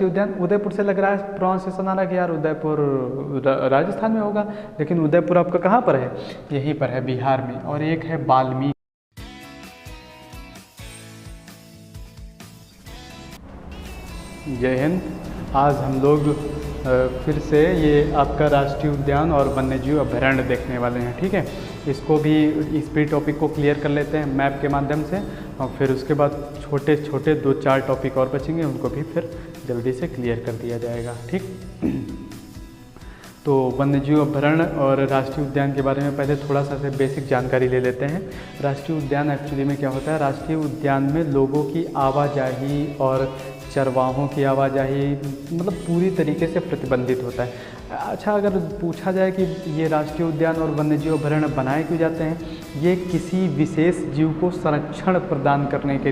राष्ट्रीय उद्यान उदयपुर से लग रहा है, प्रोनाउंसिएशन आ रहा है कि यार उदयपुर राजस्थान में होगा, लेकिन उदयपुर आपका कहाँ पर है, यहीं पर है बिहार में। और एक है वाल्मीकि। जय हिंद। आज हम लोग फिर से ये आपका राष्ट्रीय उद्यान और वन्यजीव अभयारण्य देखने वाले हैं, ठीक है। इसको भी, इस पे टॉपिक को क्लियर कर लेते हैं मैप के माध्यम से, और फिर उसके बाद छोटे छोटे 2-4 टॉपिक और बचेंगे, उनको भी फिर जल्दी से क्लियर कर दिया जाएगा, ठीक। तो वन्यजीव अभयारण्य और राष्ट्रीय उद्यान के बारे में पहले थोड़ा सा बेसिक जानकारी ले लेते हैं। राष्ट्रीय उद्यान एक्चुअली में क्या होता है, राष्ट्रीय उद्यान में लोगों की आवाजाही और चरवाहों की आवाजाही मतलब पूरी तरीके से प्रतिबंधित होता है। अच्छा, अगर पूछा जाए कि ये राष्ट्रीय उद्यान और वन्यजीव अभयारण्य बनाए क्यों जाते हैं, ये किसी विशेष जीव को संरक्षण प्रदान करने के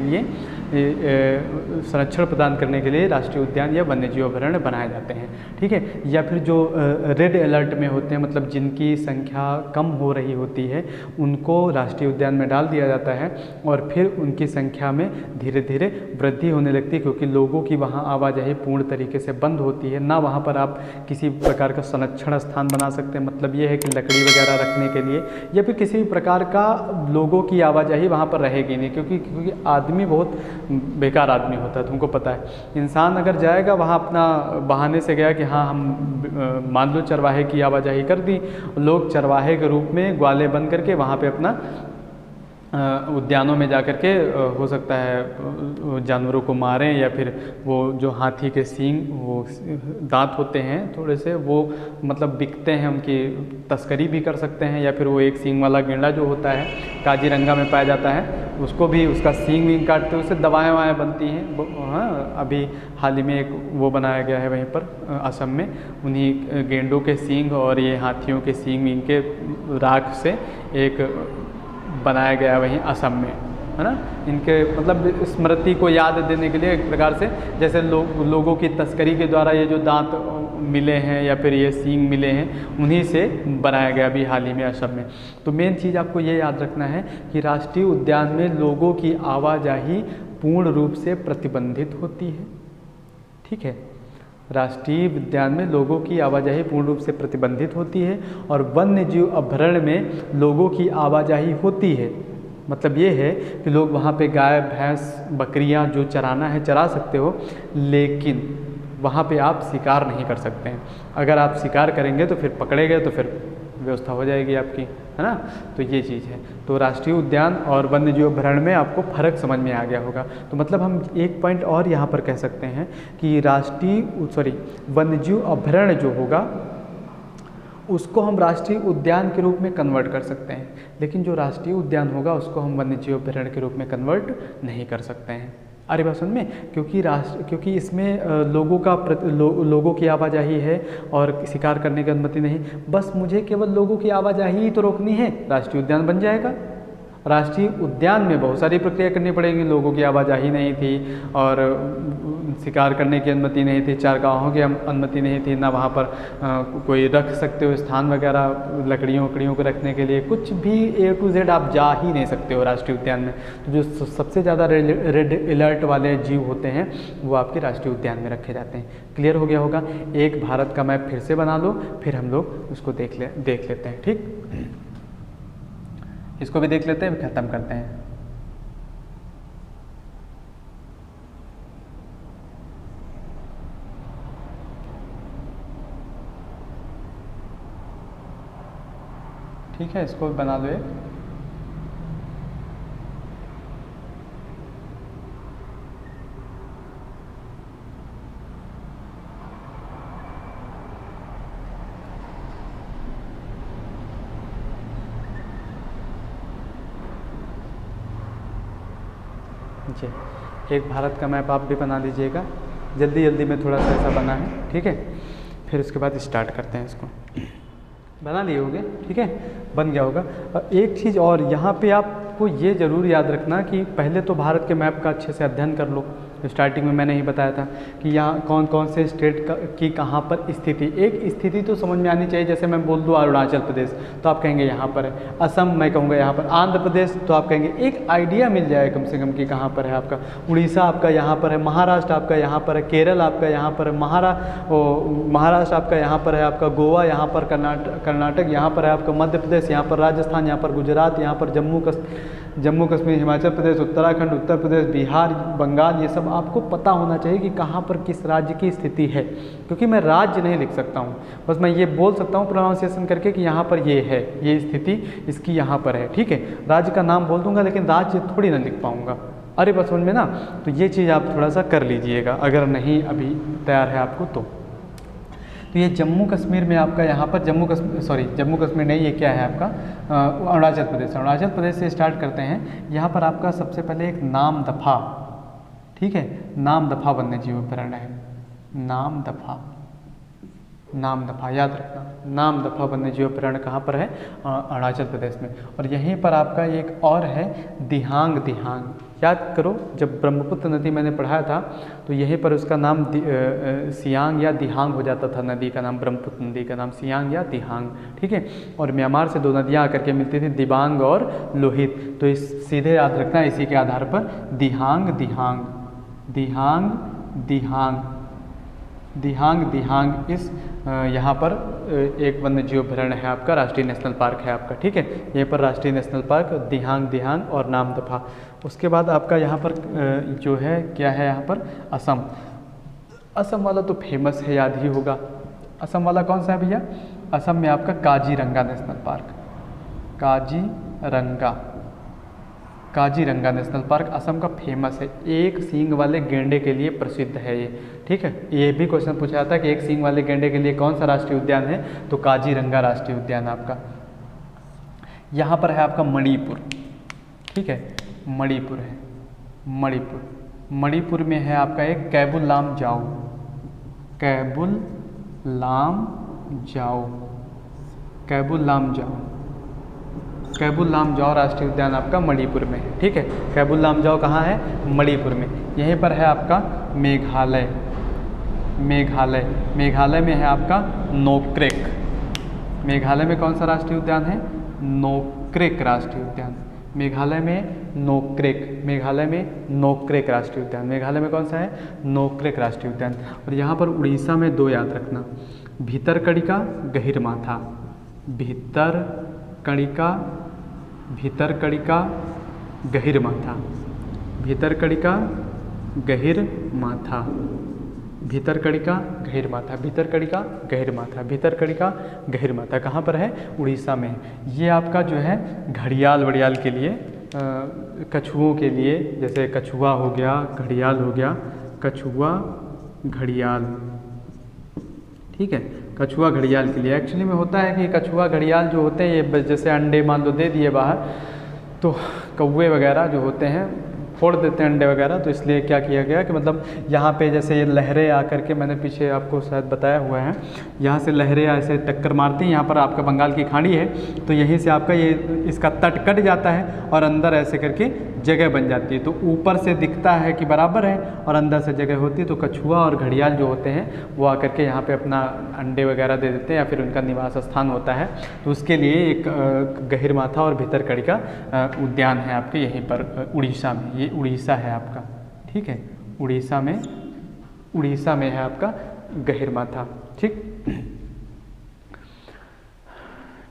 लिए राष्ट्रीय उद्यान या वन्यजीव अभयारण्य बनाए जाते हैं, ठीक है। या फिर जो रेड अलर्ट में होते हैं, मतलब जिनकी संख्या कम हो रही होती है, उनको राष्ट्रीय उद्यान में डाल दिया जाता है और फिर उनकी संख्या में धीरे धीरे वृद्धि होने लगती है, क्योंकि लोगों की वहाँ आवाजाही पूर्ण तरीके से बंद होती है ना। वहाँ पर आप किसी प्रकार का संरक्षण स्थान बना सकते हैं, मतलब ये है कि लकड़ी वगैरह रखने के लिए, या फिर किसी भी प्रकार का लोगों की आवाजाही वहाँ पर रहेगी नहीं, क्योंकि आदमी बहुत बेकार आदमी होता है, तुमको पता है। इंसान अगर जाएगा वहाँ अपना बहाने से गया कि हाँ हम मान लो चरवाहे की आवाजाही कर दी, लोग चरवाहे के रूप में ग्वाले बन करके वहाँ पे अपना उद्यानों में जाकर के हो सकता है जानवरों को मारें, या फिर वो जो हाथी के सींग, वो दांत होते हैं थोड़े से, वो मतलब बिकते हैं, उनकी तस्करी भी कर सकते हैं। या फिर वो एक सींग वाला गेंडा जो होता है, काजीरंगा में पाया जाता है, उसको भी उसका सींग विंग काटते हैं, उससे दवाएँ ववाएँ बनती हैं। हाँ, अभी हाल ही में एक वो बनाया गया है वहीं पर असम में, उन्हीं गेंडों के सींग और ये हाथियों के सींग विंग के राख से एक बनाया गया वहीं असम में, है ना। इनके मतलब स्मृति को याद देने के लिए एक प्रकार से, जैसे लोगों की तस्करी के द्वारा ये जो दांत मिले हैं या फिर ये सींग मिले हैं, उन्हीं से बनाया गया अभी हाल ही में असम में। तो मेन चीज़ आपको ये याद रखना है कि राष्ट्रीय उद्यान में लोगों की आवाजाही पूर्ण रूप से प्रतिबंधित होती है, ठीक है। राष्ट्रीय उद्यान में लोगों की आवाजाही पूर्ण रूप से प्रतिबंधित होती है, और वन्यजीव अभयारण्य में लोगों की आवाजाही होती है। मतलब ये है कि लोग वहाँ पे गाय भैंस बकरियाँ जो चराना है चरा सकते हो, लेकिन वहाँ पे आप शिकार नहीं कर सकते हैं। अगर आप शिकार करेंगे तो फिर पकड़े गए तो फिर व्यवस्था हो जाएगी आपकी, है ना। तो ये चीज़ है। तो राष्ट्रीय उद्यान और वन्यजीव अभयारण्य में आपको फ़र्क समझ में आ गया होगा। तो मतलब हम एक पॉइंट और यहाँ पर कह सकते हैं कि वन्यजीव अभयारण्य जो होगा उसको हम राष्ट्रीय उद्यान के रूप में कन्वर्ट कर सकते हैं, लेकिन जो राष्ट्रीय उद्यान होगा उसको हम वन्यजीव अभयारण्य के रूप में कन्वर्ट नहीं कर सकते हैं। अरे बात सुन में, क्योंकि इसमें लोगों की आवाजाही है और शिकार करने की अनुमति नहीं, बस मुझे केवल लोगों की आवाजाही ही तो रोकनी है, राष्ट्रीय उद्यान बन जाएगा। राष्ट्रीय उद्यान में बहुत सारी प्रक्रिया करनी पड़ेगी, लोगों की आवाजाही नहीं थी और शिकार करने की अनुमति नहीं थी, चारगाहों की अनुमति नहीं थी, ना वहाँ पर कोई रख सकते हो स्थान वगैरह लकड़ियों को रखने के लिए, कुछ भी A to Z आप जा ही नहीं सकते हो राष्ट्रीय उद्यान में। तो जो सबसे ज़्यादा रेड अलर्ट वाले जीव होते हैं वो आपके राष्ट्रीय उद्यान में रखे जाते हैं। क्लियर हो गया होगा। एक भारत का मैप फिर से बना लो, फिर हम लोग उसको देख लेते हैं, ठीक। इसको भी देख लेते हैं, ख़त्म करते हैं। ठीक है, इसको भी बना लो एक। जी, एक भारत का मैप आप भी बना लीजिएगा, जल्दी में थोड़ा सा ऐसा बना है, ठीक है। फिर उसके बाद स्टार्ट करते हैं। इसको बना लिए होगे, ठीक है, बन गया होगा। और एक चीज़ और यहाँ पे आपको ये ज़रूर याद रखना कि पहले तो भारत के मैप का अच्छे से अध्ययन कर लो, स्टार्टिंग में मैंने ही बताया था कि यहाँ कौन कौन से स्टेट की कहाँ पर स्थिति, एक स्थिति तो समझ में आनी चाहिए। जैसे मैं बोल दूँ अरुणाचल प्रदेश तो आप कहेंगे यहाँ पर है, असम मैं कहूँगा यहाँ पर, आंध्र प्रदेश तो आप कहेंगे एक आइडिया मिल जाए कम से कम कि कहाँ पर है आपका, उड़ीसा आपका यहाँ पर है, महाराष्ट्र आपका यहाँ पर है, केरल आपका यहाँ पर है, महाराष्ट्र आपका यहाँ पर है, आपका गोवा यहाँ पर, कर्नाटक यहाँ पर है आपका, मध्य प्रदेश यहाँ पर, राजस्थान यहाँ पर, गुजरात यहाँ पर, जम्मू कश्मीर, हिमाचल प्रदेश, उत्तराखंड, उत्तर प्रदेश, बिहार, बंगाल, ये सब आपको पता होना चाहिए कि कहाँ पर किस राज्य की स्थिति है। क्योंकि मैं राज्य नहीं लिख सकता हूँ, बस मैं ये बोल सकता हूँ प्रोनाउंसिएशन करके कि यहाँ पर ये है, ये स्थिति इसकी यहाँ पर है, ठीक है। राज्य का नाम बोल दूंगा लेकिन राज्य थोड़ी ना लिख पाऊँगा। अरे बस समझ में ना, तो ये चीज़ आप थोड़ा सा कर लीजिएगा अगर नहीं अभी तैयार है आपको तो ये जम्मू कश्मीर में आपका यहाँ पर जम्मू कश्मीर नहीं, ये क्या है आपका अरुणाचल प्रदेश। अरुणाचल प्रदेश से स्टार्ट करते हैं। यहाँ पर आपका सबसे पहले एक नामदफा, ठीक है, नामदफा वन्यजीव अभयारण्य है। नामदफा याद रखना, नामदफा वन्यजीव अभयारण्य कहाँ पर है? अरुणाचल प्रदेश में। और यहीं पर आपका एक और है दिहांग। याद करो, जब ब्रह्मपुत्र नदी मैंने पढ़ाया था तो यहीं पर उसका नाम सियांग या दिहांग हो जाता था। नदी का नाम, ब्रह्मपुत्र नदी का नाम सियांग या दिहांग, ठीक है। और म्यांमार से दो नदियाँ आकर के मिलती थी, दिबांग और लोहित। तो इस सीधे याद रखना, इसी के आधार पर दिहांग इस यहाँ पर एक वन्यजीव अभयारण्य है आपका, राष्ट्रीय नेशनल पार्क है आपका, ठीक है। यहीं पर राष्ट्रीय नेशनल पार्क दिहांग और नामदफा। उसके बाद आपका यहाँ पर जो है क्या है, यहाँ पर असम वाला तो फेमस है, याद ही होगा। असम वाला कौन सा है भैया? असम में आपका Kaziranga national park, Kaziranga national park Assam का फेमस है। एक सींग वाले गेंडे के लिए प्रसिद्ध है ये, ठीक है। ये भी क्वेश्चन पूछा जाता है कि एक सींग वाले गेंडे के लिए कौन सा राष्ट्रीय उद्यान है, तो काजीरंगा राष्ट्रीय उद्यान आपका। यहाँ पर है आपका मणिपुर, ठीक है, मणिपुर है, मणिपुर में है आपका एक कैबुल लामजाओ राष्ट्रीय उद्यान आपका मणिपुर में है, ठीक है। कैबुल लामजाओ कहाँ है? मणिपुर में। यहीं पर है आपका मेघालय में है आपका नोक्रेक। मेघालय में कौन सा राष्ट्रीय उद्यान है? नोक्रेक राष्ट्रीय उद्यान। मेघालय में नोक्रेक राष्ट्रीय उद्यान। मेघालय में कौन सा है? नोक्रेक राष्ट्रीय उद्यान। और यहाँ पर उड़ीसा में दो याद रखना, भीतरकनिका, गहिरमाथा। भीतरकनिका, गहिरमाथा। कहाँ पर है? उड़ीसा में। ये आपका जो है घड़ियाल वड़ियाल के लिए, कछुओं के लिए, जैसे कछुआ हो गया, घड़ियाल हो गया, कछुआ घड़ियाल, ठीक है। कछुआ घड़ियाल के लिए एक्चुअली में होता है कि कछुआ घड़ियाल जो होते हैं ये जैसे अंडे मान लो दे दिए बाहर, तो कौवे वगैरह जो होते हैं फोड़ देते हैं अंडे वगैरह। तो इसलिए क्या किया गया कि मतलब यहाँ पे जैसे ये लहरें आकर के, मैंने पीछे आपको शायद बताया हुआ है, यहाँ से लहरें ऐसे टक्कर मारती हैं। यहाँ पर आपका बंगाल की खाड़ी है, तो यहीं से आपका ये इसका तट कट जाता है और अंदर ऐसे करके जगह बन जाती है। तो ऊपर से दिखता है कि बराबर है और अंदर से जगह होती है। तो कछुआ और घड़ियाल जो होते हैं वो आकर के यहाँ पे अपना अंडे वगैरह दे देते हैं या फिर उनका निवास स्थान होता है। तो उसके लिए एक गहिरमाथा और भीतरकनिका उद्यान है आपके यहीं पर उड़ीसा में। ये उड़ीसा है आपका, ठीक है, उड़ीसा में है आपका गहिरमाथा,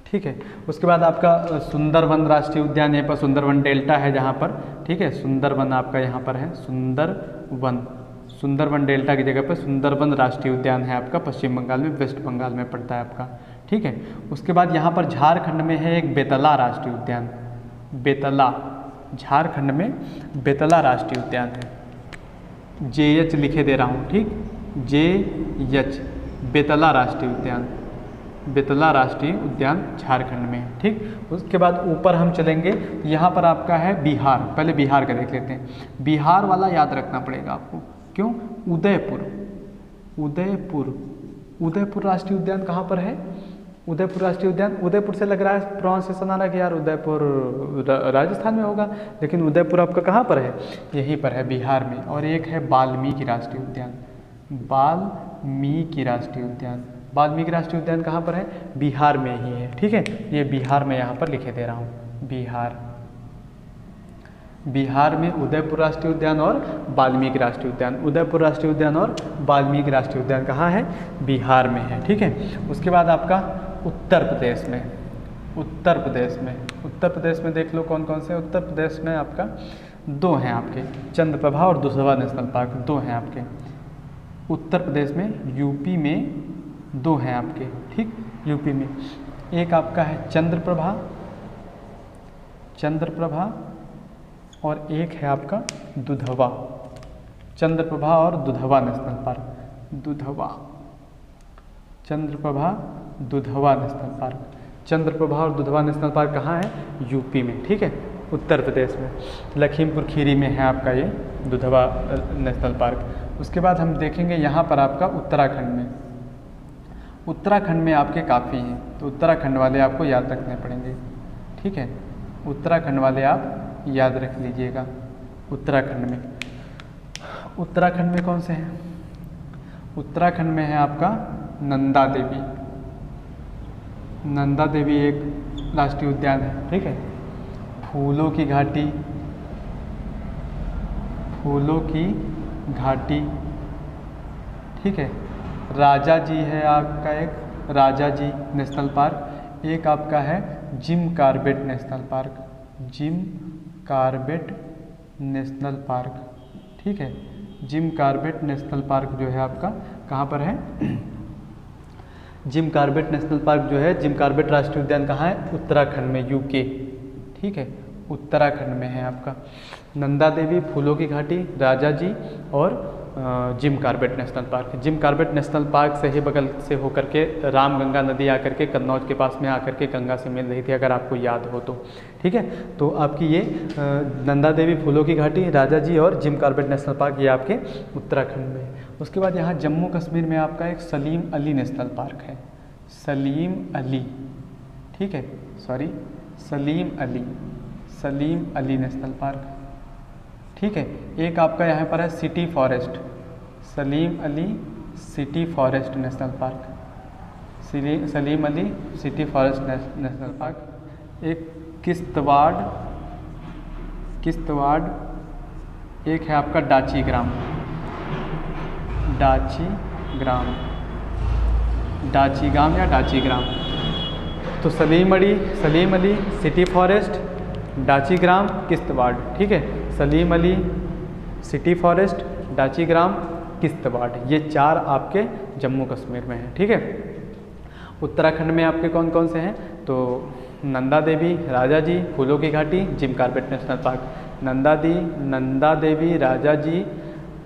ठीक है। उसके बाद आपका सुंदरवन राष्ट्रीय उद्यान, यहाँ पर सुंदरवन डेल्टा है जहाँ पर, ठीक है। सुंदरवन आपका यहाँ पर है, सुंदरवन डेल्टा की जगह पर सुंदरवन राष्ट्रीय उद्यान है आपका, पश्चिम बंगाल में, वेस्ट बंगाल में पड़ता है आपका, ठीक है। उसके बाद यहाँ पर झारखंड में है एक बेतला राष्ट्रीय उद्यान। झारखंड में बेतला राष्ट्रीय उद्यान है। JH लिखे दे रहा हूँ, ठीक, JH, बेतला राष्ट्रीय उद्यान झारखंड में, ठीक। उसके बाद ऊपर हम चलेंगे, यहाँ पर आपका है बिहार। पहले बिहार का देख लेते हैं। बिहार वाला याद रखना पड़ेगा आपको, क्यों? उदयपुर राष्ट्रीय उद्यान कहाँ पर है? उदयपुर राष्ट्रीय उद्यान, उदयपुर से लग रहा है प्रोनाउंसिएशन आ रहा है कि यार उदयपुर राजस्थान में होगा, लेकिन उदयपुर आपका कहाँ पर है, यहीं पर है, बिहार में। और एक है वाल्मीकि राष्ट्रीय उद्यान, वाल्मीकि राष्ट्रीय उद्यान, वाल्मीकि राष्ट्रीय उद्यान कहाँ पर है, बिहार में ही है। ठीक है, ये बिहार में यहाँ पर लिखे दे रहा हूँ, बिहार, बिहार में उदयपुर राष्ट्रीय उद्यान और वाल्मीकि राष्ट्रीय उद्यान, उदयपुर राष्ट्रीय उद्यान और वाल्मीकि राष्ट्रीय उद्यान कहाँ है, बिहार में है। ठीक है, उसके बाद आपका उत्तर प्रदेश में, उत्तर प्रदेश में, उत्तर प्रदेश में देख लो कौन कौन से। उत्तर प्रदेश में आपका दो हैं आपके, चंद्रप्रभा और दुधवा नेशनल पार्क, दो हैं आपके उत्तर प्रदेश में। यूपी में दो हैं आपके, ठीक, यूपी में एक आपका है चंद्रप्रभा, चंद्रप्रभा, और एक है आपका दुधवा, चंद्रप्रभा और Dudhwa national park, Dudhwa, Chandraprabha Dudhwa national park, Chandraprabha और दुधवा नेशनल पार्क कहाँ है, यूपी में। ठीक है, उत्तर प्रदेश में लखीमपुर खीरी में है आपका ये दुधवा नेशनल पार्क। उसके बाद हम देखेंगे यहाँ पर आपका उत्तराखंड में, उत्तराखंड में आपके काफ़ी हैं, तो उत्तराखंड वाले आपको याद रखने पड़ेंगे। ठीक है, उत्तराखंड वाले आप याद रख लीजिएगा। उत्तराखंड में, उत्तराखंड में कौन से हैं, उत्तराखंड में है आपका नंदा देवी, नंदा देवी एक राष्ट्रीय उद्यान है। ठीक है, फूलों की घाटी, फूलों की घाटी, ठीक है, राजा जी है आपका एक, राजा जी नेशनल पार्क, एक आपका है gym Corbett national park, gym Corbett national park. ठीक है, जिम कॉर्बेट नेशनल पार्क जो है आपका कहाँ पर है, जिम कॉर्बेट नेशनल पार्क जो है, जिम कॉर्बेट राष्ट्रीय उद्यान कहाँ है, उत्तराखंड में, यूके। ठीक है, उत्तराखंड में है आपका नंदा देवी, फूलों की घाटी, राजा जी और Jim Corbett national park. Gym Corbett national park से ही बगल से होकर के रामगंगा नदी आकर के कन्नौज के पास में आकर के गंगा से मिल रही थी, अगर आपको याद हो तो। ठीक है, तो आपकी ये नंदा देवी, फूलों की घाटी, राजा जी और जिम कॉर्बेट नेशनल पार्क ये आपके उत्तराखंड में। उसके बाद यहाँ जम्मू कश्मीर में आपका एक सलीम अली नेशनल पार्क है, सलीम अली, ठीक है, sorry Salim Ali, Salim Ali national park. ठीक है, एक आपका यहाँ पर है city forest, Salim Ali city forest national park, Salim Ali city forest national park. एक किश्तवाड़, किश्तवाड़, एक है आपका डाची ग्राम, डाची ग्राम, डाची गांव या डाची ग्राम। तो सलीम अली सिटी फॉरेस्ट, डाची ग्राम, किश्तवाड़। ठीक है, सलीम अली सिटी फॉरेस्ट, डाची ग्राम, किश्तवाड़, ये चार आपके जम्मू कश्मीर में हैं। ठीक है, उत्तराखंड में आपके कौन कौन से हैं, तो नंदा देवी, राजा जी, फूलों की घाटी, Jim Corbett national park, Nanda Devi, Raja ji,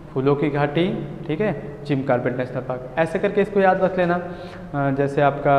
फूलों की घाटी, ठीक है, जिम कॉर्बेट नेशनल पार्क। ऐसे करके इसको याद रख लेना, जैसे आपका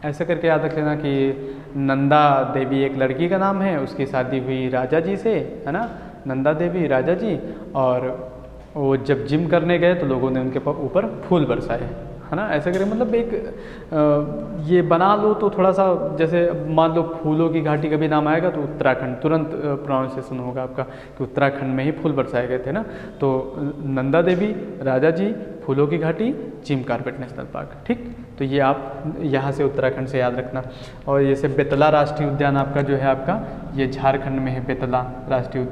ऐसे करके याद रख लेना कि नंदा देवी एक लड़की का नाम है, उसकी शादी हुई राजा जी से, है ना, नंदा देवी, राजा जी, और वो जब जिम करने गए तो लोगों ने उनके ऊपर फूल बरसाए, है ना। ऐसे करके मतलब एक ये बना लो तो थोड़ा सा, जैसे मान लो फूलों की घाटी का भी नाम आएगा तो उत्तराखंड तुरंत प्रोनाउंसिएशन होगा आपका कि उत्तराखंड में ही फूल बरसाए गए थे ना। तो नंदा देवी, राजा जी, फूलों की घाटी, जिम कॉर्बेट नेशनल पार्क। ठीक, तो ये आप यहाँ से उत्तराखंड से याद रखना। और जैसे बेतला राष्ट्रीय उद्यान आपका जो है आपका ये झारखंड में है, बेतला राष्ट्रीय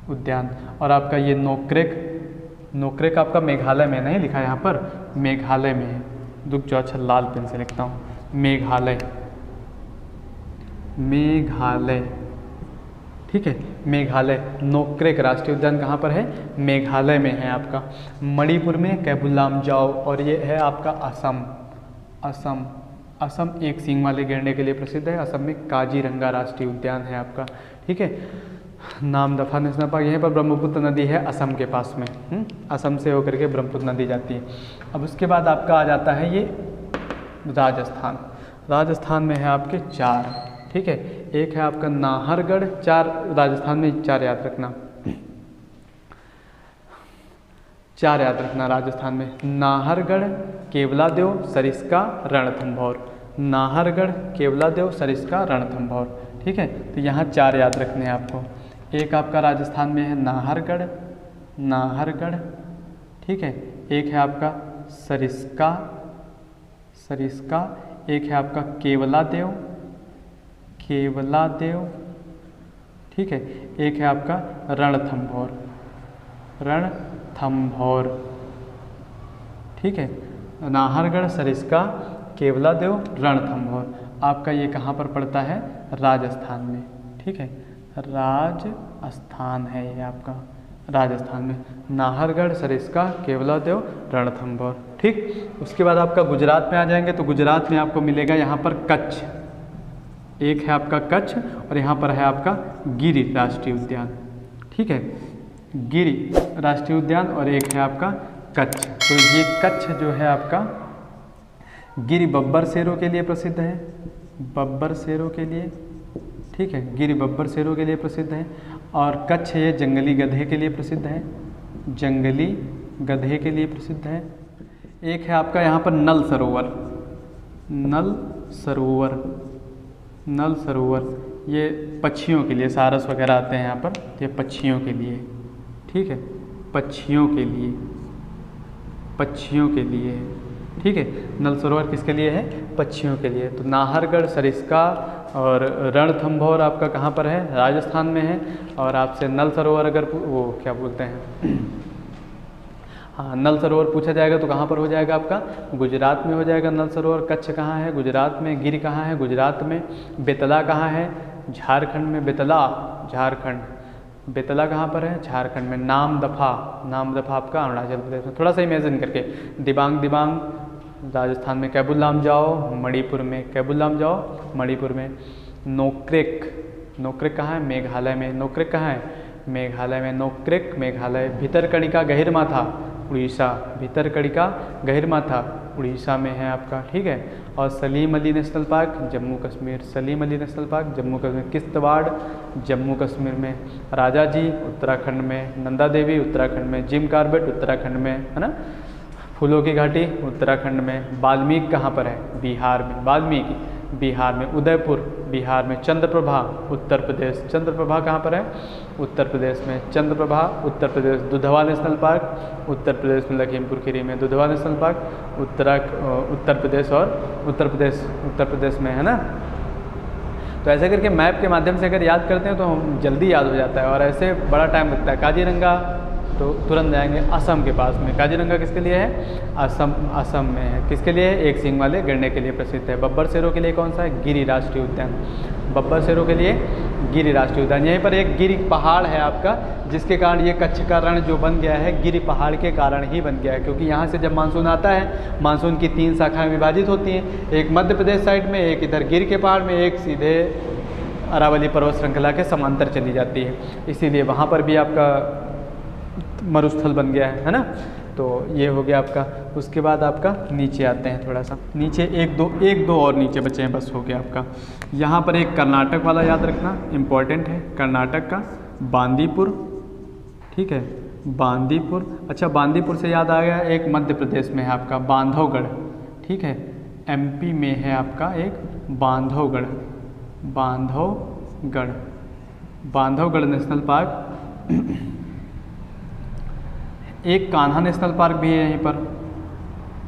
उद्यान। और आपका ये नोकरेक आपका मेघालय में नहीं लिखा है यहाँ पर, मेघालय में है। रुक जाओ, अच्छा लाल पेन से लिखता हूँ, मेघालय, ठीक है, मेघालय। नोकरेक राष्ट्रीय उद्यान कहाँ पर है, मेघालय में है आपका। मणिपुर में कैबुल लामजाओ, और ये है आपका असम एक सींग वाले गैंडे के लिए प्रसिद्ध है। असम में काजीरंगा राष्ट्रीय उद्यान है आपका। ठीक है, नामदफा नेशनल पार्क, यहीं पर ब्रह्मपुत्र नदी है असम के पास में, असम से होकर के ब्रह्मपुत्र नदी जाती है। अब उसके बाद आपका आ जाता है ये राजस्थान में है आपके 4, ठीक है, एक है आपका नाहरगढ़, 4 राजस्थान में 4 याद रखना। 4 याद रखना राजस्थान में, नाहरगढ़, केवलादेव, सरिस्का, रणथंभौर। नाहरगढ़, केवलादेव, सरिस्का, रणथंभौर। ठीक है, तो यहाँ 4 याद रखने हैं आपको। एक आपका राजस्थान में है नाहरगढ़, नाहरगढ़, ठीक है। एक है आपका सरिस्का, सरिस्का। एक है आपका केवलादेव, केवलादेव, ठीक है। एक है आपका रणथंभौर, रणथंभौर, ठीक है। नाहरगढ़, सरिस्का, केवलादेव, रणथंभौर। आपका ये कहाँ पर पड़ता है? राजस्थान में, ठीक है। राजस्थान है ये आपका, राजस्थान में नाहरगढ़, सरिस्का, केवलादेव, रणथंभौर। ठीक, उसके बाद आपका गुजरात में आ जाएंगे तो गुजरात में आपको मिलेगा यहाँ पर कच्छ। एक है आपका कच्छ और यहाँ पर है आपका गिरि राष्ट्रीय उद्यान, ठीक है। गिरि राष्ट्रीय उद्यान और एक है आपका कच्छ। तो ये कच्छ जो है आपका गिरि बब्बर शेरों के लिए प्रसिद्ध है, बब्बर शेरों के लिए, ठीक है। गिरि बब्बर शेरों के लिए प्रसिद्ध है। और कच्छ ये जंगली गधे के लिए प्रसिद्ध है, जंगली गधे के लिए प्रसिद्ध है। एक है आपका यहाँ पर नल सरोवर, नल सरोवर, नल सरोवर, ये पक्षियों के लिए, सारस वगैरह आते हैं यहाँ पर, ये पक्षियों के लिए, ठीक है, पक्षियों के लिए, पक्षियों के लिए, ठीक है। नल सरोवर किसके लिए है? पक्षियों के लिए। तो नाहरगढ़, सरिस्का और रणथंभौर आपका कहाँ पर है? राजस्थान में है। और आपसे नल सरोवर अगर वो क्या बोलते हैं हाँ, नल सरोवर पूछा जाएगा तो कहाँ पर हो जाएगा आपका? गुजरात में हो जाएगा नल सरोवर। कच्छ कहाँ है? गुजरात में। गिर कहाँ है? गुजरात में। बेतला कहाँ है? झारखंड में। बेतला, झारखंड। बेतला कहाँ पर है? झारखंड में। नामदफा, नामदफा आपका अरुणाचल प्रदेश में। थोड़ा सा इमेजिन करके, दिबांग, दिबांग राजस्थान में। कैबुलाम जाओ, मणिपुर में। कैबुलाम जाओ, मणिपुर में। नोक्रेक, नोक्रेक कहाँ है? मेघालय में। नोक्रेक कहाँ है? मेघालय में। नोक्रेक मेघालय। भितरकणिका गहिरमाथा, उड़ीसा। भितरकणिका गहिरमाथा उड़ीसा में है आपका, ठीक है। और Salim Ali national park, Jammu Kashmir. Salim Ali national park, Jammu Kashmir. Kishtwar, Jammu Kashmir में। राजा जी, उत्तराखंड में। नंदा देवी, उत्तराखंड में। जिम कार्बेट, उत्तराखंड में, है ना। फूलों की घाटी, उत्तराखंड में। वाल्मीकि कहाँ पर है? बिहार में। वाल्मीकि बिहार में। उदयपुर, बिहार में। चंद्रप्रभा, उत्तर प्रदेश। चंद्रप्रभा कहाँ पर है? उत्तर प्रदेश में। चंद्रप्रभा, उत्तर प्रदेश। दुधवा नेशनल पार्क, उत्तर प्रदेश में। लखीमपुर खीरी में। दुधवा नेशनल पार्क, उत्तर प्रदेश और उत्तर प्रदेश में, है ना। तो ऐसे करके मैप के माध्यम से अगर याद करते हैं तो हम जल्दी याद हो जाता है, और ऐसे बड़ा टाइम लगता है। काजीरंगा तो तुरंत जाएंगे असम के पास में। काजीरंगा किसके लिए है? असम, असम में है। किसके लिए है? एक सींग वाले गैंडे के लिए प्रसिद्ध है। बब्बर शेरों के लिए कौन सा है? गिरि राष्ट्रीय उद्यान। बब्बर शेरों के लिए गिरि राष्ट्रीय उद्यान। यहीं पर एक गिरि पहाड़ है आपका, जिसके कारण ये कच्छ का रण जो बन गया है, गिरि पहाड़ के कारण ही बन गया है। क्योंकि यहाँ से जब मानसून आता है, मानसून की 3 शाखाएँ विभाजित होती हैं। एक मध्य प्रदेश साइड में, एक इधर गिर के पहाड़ में, एक सीधे अरावली पर्वत श्रृंखला के समांतर चली जाती है। इसीलिए वहाँ पर भी आपका मरुस्थल बन गया है ना। तो ये हो गया आपका। उसके बाद आपका नीचे आते हैं, थोड़ा सा नीचे, एक दो और नीचे बचे हैं, बस हो गया आपका। यहाँ पर एक कर्नाटक वाला याद रखना, इम्पॉर्टेंट है। कर्नाटक का बांदीपुर, ठीक है, बांदीपुर। अच्छा, बांदीपुर से याद आ गया, एक मध्य प्रदेश में है आपका बांधवगढ़, ठीक है। MP में है आपका एक बांधवगढ़, बांधवगढ़, बांधवगढ़ नेशनल पार्क। एक कान्हा नेशनल पार्क भी है यहीं पर,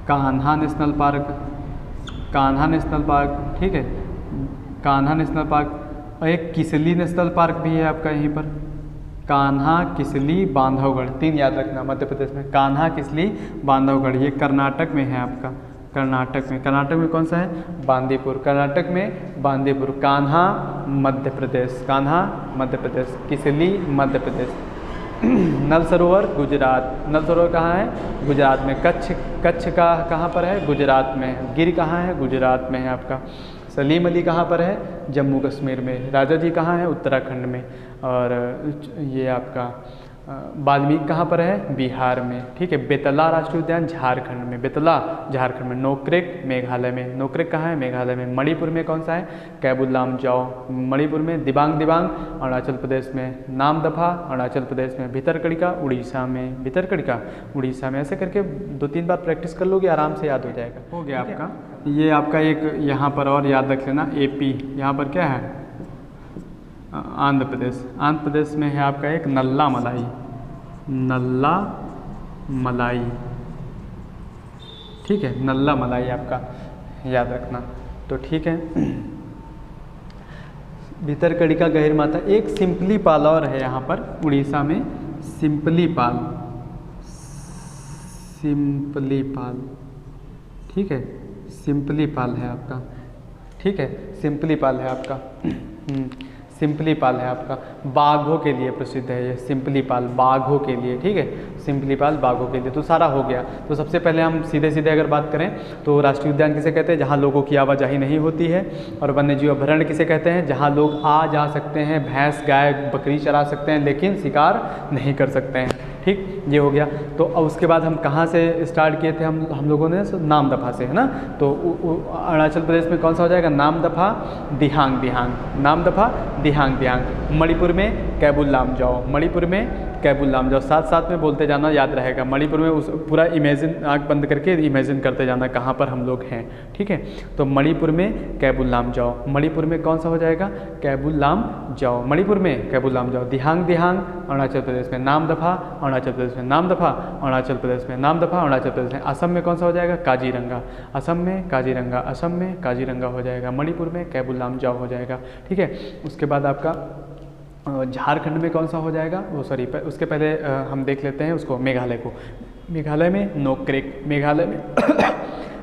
Kanha national park, Kanha national park, ठीक है, कान्हा नेशनल पार्क। और एक किसली नेशनल पार्क भी है आपका यहीं पर, कान्हा, किसली, बांधवगढ़। 3 याद रखना मध्य प्रदेश में, कान्हा, किसली, बांधवगढ़। ये कर्नाटक में है आपका, कर्नाटक में। कर्नाटक में कौन सा है? बांदीपुर। कर्नाटक में बांदीपुर। कान्हा मध्य प्रदेश, कान्हा मध्य प्रदेश। किसली मध्य प्रदेश। नल सरोवर गुजरात। नल सरोवर कहाँ है? गुजरात में। कच्छ का कहाँ पर है? गुजरात में। गिर कहाँ है? गुजरात में है आपका। सलीम अली कहाँ पर है? जम्मू कश्मीर में। राजा जी कहाँ है? उत्तराखंड में। और ये आपका वाल्मीकि कहाँ पर है? बिहार में। ठीक है, बेतला राष्ट्रीय उद्यान झारखंड में, बेतला झारखंड में। नोक्रेक मेघालय में, नोक्रेक कहाँ है? मेघालय में। मणिपुर में कौन सा है? कैबुल लामजाओ मणिपुर में। दिबांग दिबांग अरुणाचल प्रदेश में। नामदफा अरुणाचल प्रदेश में। भितरकनिका उड़ीसा में, भितरकनिका उड़ीसा में। ऐसे करके 2-3 बार प्रैक्टिस कर लोगे, आराम से याद हो जाएगा। हो गया आपका। ये आपका एक यहाँ पर और याद रख लेना, AP। यहाँ पर क्या है? आंध्र प्रदेश। आंध्र प्रदेश में है आपका एक नल्ला मलाई, नल्ला मलाई। ठीक है, नल्ला मलाई आपका याद रखना। तो ठीक है, भितरकनिका गहिरमाथा। एक सिंपलीपाल और है यहाँ पर उड़ीसा में, सिंपलीपाल, सिंपलीपाल। ठीक है, सिंपलीपाल है आपका। ठीक है, सिंपलीपाल है आपका। सिंपलीपाल है आपका, बाघों के लिए प्रसिद्ध है ये सिंपलीपाल, बाघों के लिए। ठीक है, सिंपलीपाल बाघों के लिए। तो सारा हो गया। तो सबसे पहले हम सीधे सीधे अगर बात करें तो राष्ट्रीय उद्यान किसे कहते हैं? जहाँ लोगों की आवाजाही नहीं होती है। और वन्यजीव अभयारण्य किसे कहते हैं? जहाँ लोग आ जा सकते हैं, भैंस गाय बकरी चरा सकते हैं, लेकिन शिकार नहीं कर सकते हैं। ठीक, ये हो गया। तो अब उसके बाद हम कहाँ से स्टार्ट किए थे? हम लोगों ने नामदफा से, है ना। तो अरुणाचल प्रदेश में कौन सा हो जाएगा? नामदफा दिहांग दिहांग, नामदफा दिहांग दिहांग। मणिपुर में कैबुल लामजाओ, मणिपुर में कैबुल लामजाओ। साथ साथ में बोलते जाना, याद रहेगा। मणिपुर में उस पूरा इमेजिन, आँख बंद करके इमेजिन करते जाना कहाँ पर हम लोग हैं। ठीक है, तो मणिपुर में कैबुल लामजाओ। मणिपुर में कौन सा हो जाएगा? कैबुल लामजाओ। मणिपुर में कैबुल लामजाओ। दिहांग दिहांग अरुणाचल प्रदेश में। नामदफा अरुणाचल प्रदेश में। नामदफा अरुणाचल प्रदेश में। नामदफा अरुणाचल प्रदेश में। असम में कौन सा हो जाएगा? काजीरंगा। असम में काजीरंगा, असम में काजीरंगा हो जाएगा। मणिपुर में कैबुल लामजाओ हो जाएगा। ठीक है, उसके बाद आपका झारखंड में कौन सा हो जाएगा? वो सॉरी, उसके पहले हम देख लेते हैं उसको, मेघालय को। मेघालय में नोक्रेक, मेघालय में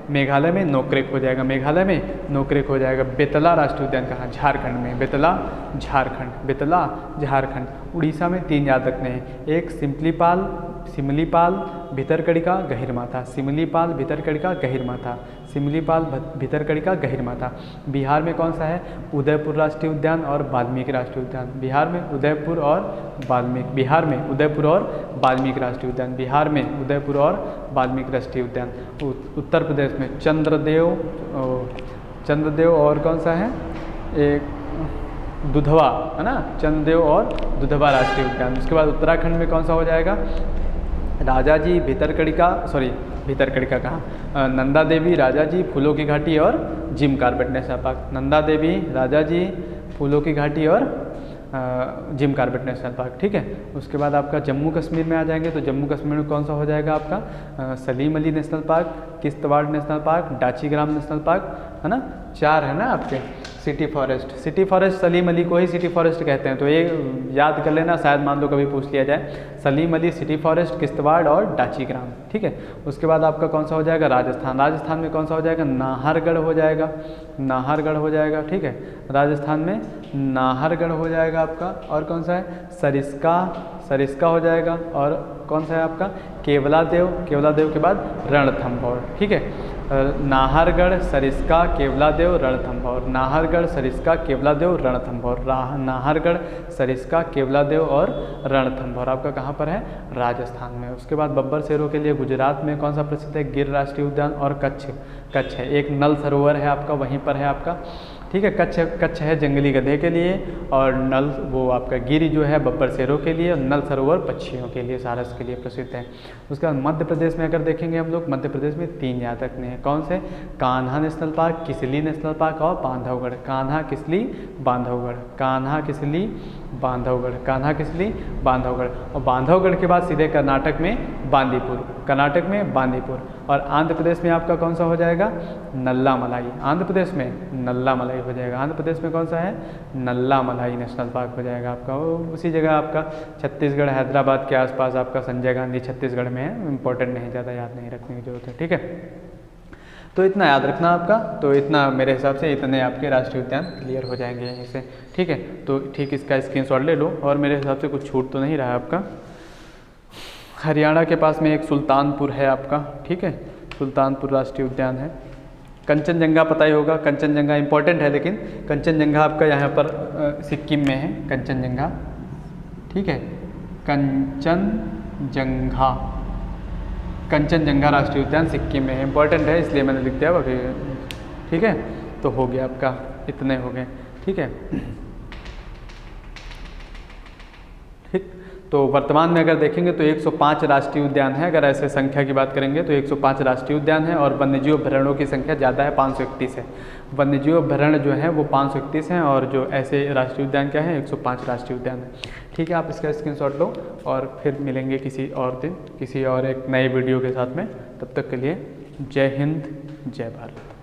मेघालय में नोक्रेक हो जाएगा। मेघालय में नोक्रेक हो जाएगा। बेतला राष्ट्रीय उद्यान कहाँ? झारखंड में। बेतला झारखंड, बेतला झारखंड। उड़ीसा में 3 याद रखने हैं, एक सिंपलीपाल, सिमलीपाल, भितरकनिका गहिरमाथा। सिमलीपाल, भितरकनिका गहिरमाथा, सिमलीपाल, भितरकनिका गहिरमाथा। बिहार में कौन सा है? उदयपुर राष्ट्रीय उद्यान और वाल्मीकि राष्ट्रीय उद्यान। बिहार में उदयपुर और वाल्मीकि, बिहार में उदयपुर और वाल्मीकि राष्ट्रीय उद्यान। बिहार में उदयपुर और वाल्मीकि राष्ट्रीय उद्यान। उत्तर प्रदेश में चंद्रदेव, चंद्रदेव और कौन सा है? एक दुधवा, है ना, चंद्रदेव और दुधवा राष्ट्रीय उद्यान। उसके बाद उत्तराखंड में कौन सा हो जाएगा? राजाजी, भितरकनिका, सॉरी भितरकनिका कहाँ? नंदा देवी, राजाजी, फूलों की घाटी और Jim Corbett national park. Nanda Devi, Rajaji, फूलों की घाटी और जिम कॉर्बेट नेशनल पार्क। ठीक है, उसके बाद आपका जम्मू कश्मीर में आ जाएंगे तो जम्मू कश्मीर में कौन सा हो जाएगा आपका? Salim Ali national park, Kishtwar national park, Dachigam national park, है ना। 4 है ना आपके। City forest, city forest Salim Ali को ही सिटी फॉरेस्ट कहते हैं, तो ये याद कर लेना, शायद मान लो कभी पूछ लिया जाए। सलीम अली, सिटी फॉरेस्ट, किश्तवाड़ और डाचीग्राम। ठीक है, उसके बाद आपका कौन सा हो जाएगा? राजस्थान। राजस्थान में कौन सा हो जाएगा? नाहरगढ़ हो जाएगा, नाहरगढ़ हो जाएगा। ठीक है, राजस्थान में नाहरगढ़ हो जाएगा आपका। और कौन सा है? सरिस्का, सरिस्का हो जाएगा। और कौन सा है आपका? केवलादेव, केवलादेव के बाद रणथंभौर। ठीक है, नाहरगढ़, सरिस्का, केवलादेव, रणथंभौर। नाहरगढ़, सरिस्का, केवलादेव, रणथंभौर। नाहरगढ़, सरिस्का, केवलादेव और रणथंभौर आपका कहाँ पर है? राजस्थान में। उसके बाद बब्बर शेरों के लिए गुजरात में कौन सा प्रसिद्ध है? गिर राष्ट्रीय उद्यान और कच्छ, कच्छ है। एक नल सरोवर है आपका, वहीं पर है आपका। ठीक है, कच्छ, कच्छ है जंगली गधे के लिए, और नल वो आपका गिर जो है बब्बर शेरों के लिए, और नल सरोवर पक्षियों के लिए, सारस के लिए प्रसिद्ध है। उसके बाद मध्य प्रदेश में अगर देखेंगे हम लोग, मध्य प्रदेश में 3 याद रखने हैं। कौन से? Kanha national park, Kisli national park और बांधवगढ़। कान्हा, किसली, बांधवगढ़। कान्हा, किसली, बांधवगढ़। कान्हा, किसली, बांधवगढ़। और बांधवगढ़ के बाद सीधे कर्नाटक में बांदीपुर, कर्नाटक में बांदीपुर। और आंध्र प्रदेश में आपका कौन सा हो जाएगा? नल्ला मलाई। आंध्र प्रदेश में नल्ला मलाई हो जाएगा। आंध्र प्रदेश में कौन सा है? नल्ला मलाई नेशनल पार्क हो जाएगा आपका। वो उसी जगह आपका छत्तीसगढ़, हैदराबाद के आसपास आपका संजय गांधी छत्तीसगढ़ में है। इंपॉर्टेंट नहीं, ज़्यादा याद नहीं रखने की जरूरत है। ठीक है, तो इतना याद रखना आपका। तो इतना मेरे हिसाब से इतने आपके राष्ट्रीय उद्यान क्लियर हो जाएंगे यहीं से। ठीक है, तो ठीक इसका स्क्रीनशॉट ले लो। और मेरे हिसाब से कुछ छूट तो नहीं रहा है आपका। हरियाणा के पास में एक सुल्तानपुर है आपका। ठीक है, सुल्तानपुर राष्ट्रीय उद्यान है। कंचनजंगा पता ही होगा, कंचनजंगा इंपॉर्टेंट है, लेकिन कंचनजंगा आपका यहाँ पर सिक्किम में है कंचनजंगा। ठीक है, कंचनजंगा, कंचनजंगा राष्ट्रीय उद्यान सिक्किम में है। इंपॉर्टेंट है इसलिए मैंने लिख दिया अभी। ठीक है, तो हो गया आपका, इतने हो गए। ठीक है, ठीक। तो वर्तमान में अगर देखेंगे तो 105 राष्ट्रीय उद्यान है। अगर ऐसे संख्या की बात करेंगे तो 105 राष्ट्रीय उद्यान है और वन्यजीव अभयारण्यों की संख्या ज़्यादा है, 531 है। वन्यजीव अभयारण्य जो है वो 531 हैं और जो ऐसे राष्ट्रीय उद्यान क्या है, 105 राष्ट्रीय उद्यान है। ठीक है, आप इसका स्क्रीनशॉट लो और फिर मिलेंगे किसी और दिन किसी और एक नए वीडियो के साथ में। तब तक के लिए जय हिंद, जय भारत।